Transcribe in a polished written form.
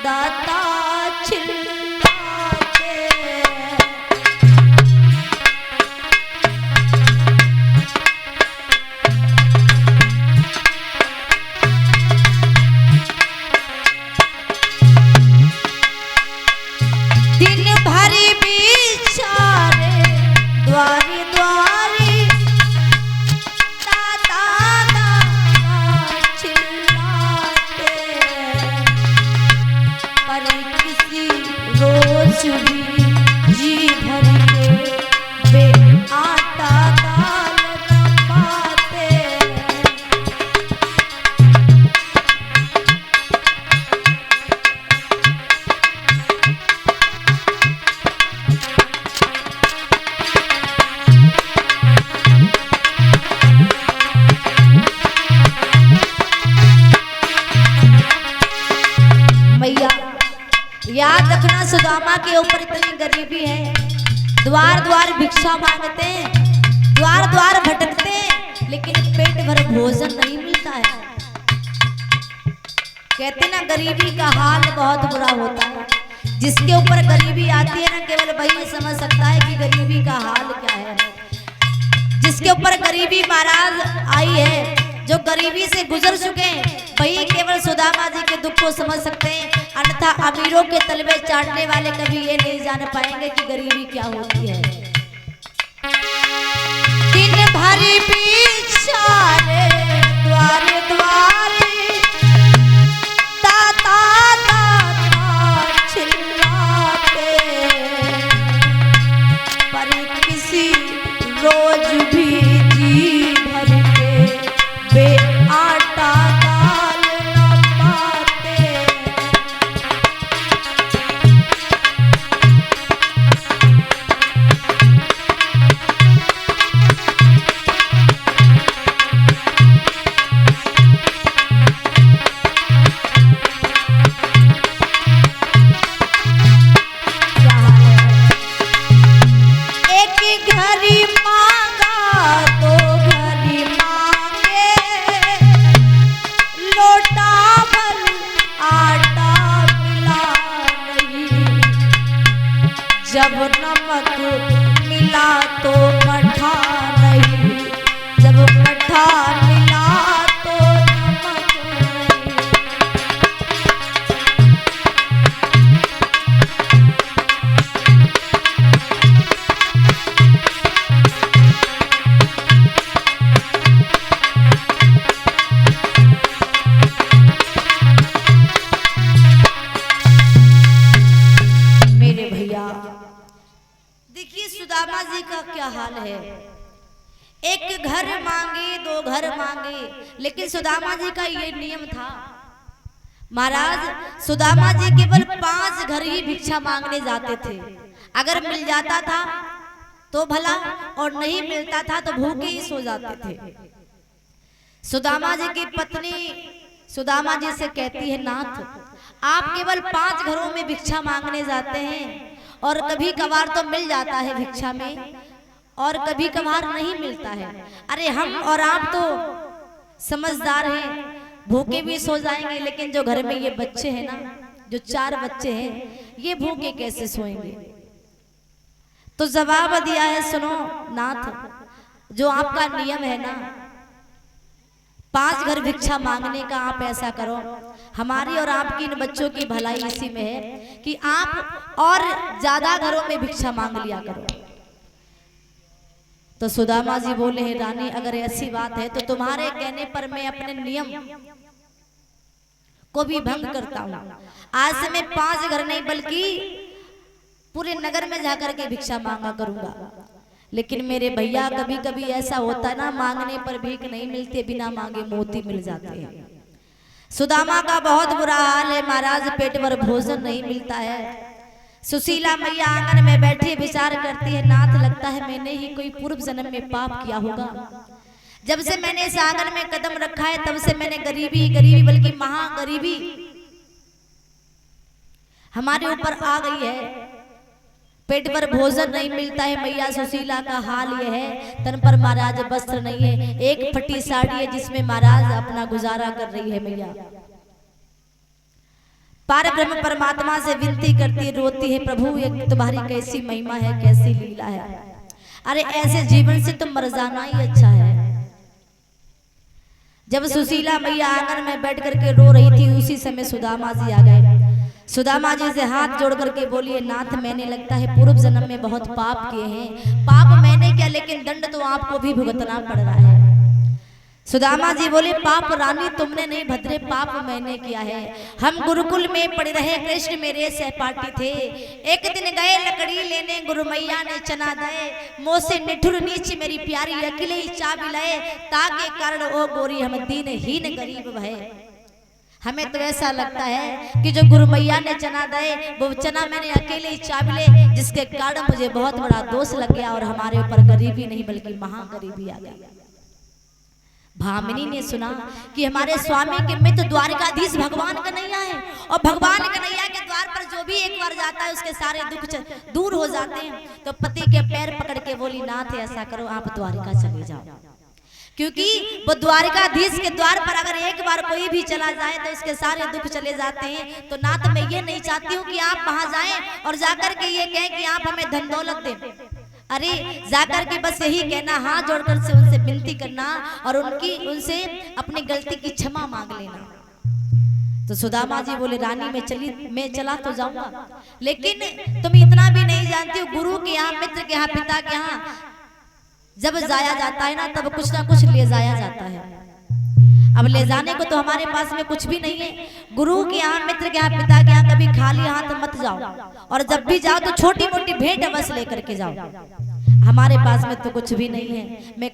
दाता चिल्लाते। दिन भरी बिचारे द्वारी द्वारी दाता दाता चिल्लाते। पर किसी रोज भी जी भर के वे आटा दाल न पाते। मैया याद रखना, सुदामा के ऊपर इतनी गरीबी है, द्वार द्वार भिक्षा मांगते हैं, द्वार द्वार भटकते हैं, लेकिन पेट भर भोजन नहीं मिलता है। कहते ना गरीबी का हाल बहुत बुरा होता है। जिसके ऊपर गरीबी आती है ना, केवल वही समझ सकता है कि गरीबी का हाल क्या है। जिसके ऊपर गरीबी महाराज आई है, जो गरीबी से गुजर चुके हैं, वही केवल सुदामा जी के दुख को समझ सकते हैं। अन्यथा अमीरों के तलवे चाटने वाले कभी ये नहीं जान पाएंगे कि गरीबी क्या होती है। दिन भरी बिचारे द्वारे द्वारे दाता दाता चिल्लाते। पर किसी रोज भी जी भर के वे आटा दाल न पाते। एक घड़ी मांगा तो घड़ी मांगे, लोटा भर आटा मिला नहीं। जब नमक मिला तो मठा नहीं, जब मठा मिला तो नमक नहीं। मेरे भैया देखिए सुदामा जी का क्या हाल है। एक घर मांगे दो घर मांगे, लेकिन सुदामा जी का ये नियम था महाराज, सुदामा जी केवल 5 घर ही भिक्षा मांगने जाते थे। अगर मिल जाता था तो भला, और नहीं मिलता था तो भूखे ही सो जाते थे। सुदामा जी की पत्नी सुदामा जी से कहती है, नाथ आप केवल 5 घरों में भिक्षा मांगने जाते हैं, और कभी कभार तो मिल जाता है भिक्षा में, और कभी कभार नहीं मिलता है। अरे हम और आप तो समझदार हैं, भूखे भी सो जाएंगे, लेकिन जो घर में ये बच्चे हैं ना, जो 4 बच्चे हैं, ये भूखे कैसे सोएंगे। तो जवाब दिया है, सुनो नाथ, जो आपका नियम है ना 5 घर भिक्षा मांगने का, आप ऐसा करो, हमारी और आपकी इन बच्चों की भलाई इसी में है कि आप और ज्यादा घरों में भिक्षा मांग लिया करो। तो सुदामा जी बोले, हे रानी अगर ऐसी बात है तो तुम्हारे कहने पर मैं अपने नियम को भी भंग करता हूँ। आज से मैं 5 घर नहीं बल्कि पूरे नगर में जाकर के भिक्षा मांगा करूंगा। लेकिन मेरे भैया कभी कभी ऐसा होता ना, मांगने पर भीख नहीं मिलती, बिना मांगे मोती मिल जाते हैं। सुदामा का बहुत बुरा हाल है महाराज, पेट भर भोजन नहीं मिलता है। सुशीला मैया आंगन में बैठी विचार करती है, नाथ लगता है मैंने ही कोई पूर्व जन्म में पाप किया होगा। जब से मैंने इस आंगन में कदम रखा है तब से मैंने गरीबी गरीबी बल्कि महागरीबी हमारे ऊपर आ गई है। पेट पर भोजन नहीं मिलता है। मैया सुशीला का हाल यह है, तन पर महाराज वस्त्र नहीं है, एक फटी साड़ी है जिसमें महाराज अपना गुजारा कर रही है मैया। पार ब्रह्म परमात्मा से विनती करती रोती है, प्रभु ये तुम्हारी कैसी महिमा है, कैसी लीला है। अरे ऐसे जीवन से तो मर जाना ही अच्छा है। जब सुशीला मैया आंगन में बैठ करके रो रही थी, उसी समय सुदामा जी आ गए। सुदामा जी से हाथ जोड़ करके बोलिए, नाथ मैंने लगता है पूर्व जन्म में बहुत पाप किए हैं। पाप मैंने क्या, लेकिन दंड तो आपको भी भुगतना पड़ रहा है। सुदामा जी बोले, पाप रानी तुमने नहीं भद्रे, पाप मैंने किया है। हम गुरुकुल में पढ़ रहे, कृष्ण मेरे सहपाठी थे। एक दिन गए लकड़ी लेने, गुरु मैया ने चना दे, मुँह से निठुर नीच मेरी प्यारी अकेले ही चाबी लाए, ताके कारण ओ गोरी हम दीनहीन गरीब भय। हमें तो ऐसा लगता है कि जो गुरु मैया ने चना दे, वो चना मैंने अकेले ही चाबी ले, जिसके कारण मुझे बहुत बड़ा दोष लग गया और हमारे ऊपर गरीबी नहीं बल्कि महागरीबी आ गई। भामिनी ने सुना कि हमारे स्वामी के मित्र द्वारिकाधीश भगवान कन्हैया है, और भगवान कन्हैया के द्वार पर जो भी एक बार जाता है उसके सारे दुख दूर हो जाते हैं। तो पति के पैर पकड़ के बोली, नाथ ऐसा करो, आप द्वारिका चले जाओ, क्योंकि वो द्वारिकाधीश के द्वार पर अगर एक बार कोई भी चला जाए तो उसके सारे दुख चले जाते हैं। तो नाथ मैं ये नहीं चाहती हूँ कि आप वहां जाएं और जाकर के ये कहें कि आप हमें धन दौलत दें। अरे जाकर के बस यही कहना, हाथ जोड़कर से उनसे विनती करना और उनसे अपनी गलती की क्षमा मांग लेना। तो सुदामा जी बोले, रानी मैं चला तो जाऊंगा, लेकिन तुम इतना भी नहीं जानती हो, गुरु के यहाँ, मित्र के यहाँ, पिता के यहाँ जब जाया जाता है ना, तब कुछ ना कुछ ले जाया जाता है। अब ले जाने को तो हमारे पास में कुछ भी नहीं है। गुरु के यहाँ, मित्र के यहाँ, पिता के यहाँ कभी खाली हाथ मत जाओ, और जब भी जाओ तो छोटी मोटी भेंट बस लेकर के जाओ। हमारे पास में तो कुछ भी नहीं है। मैं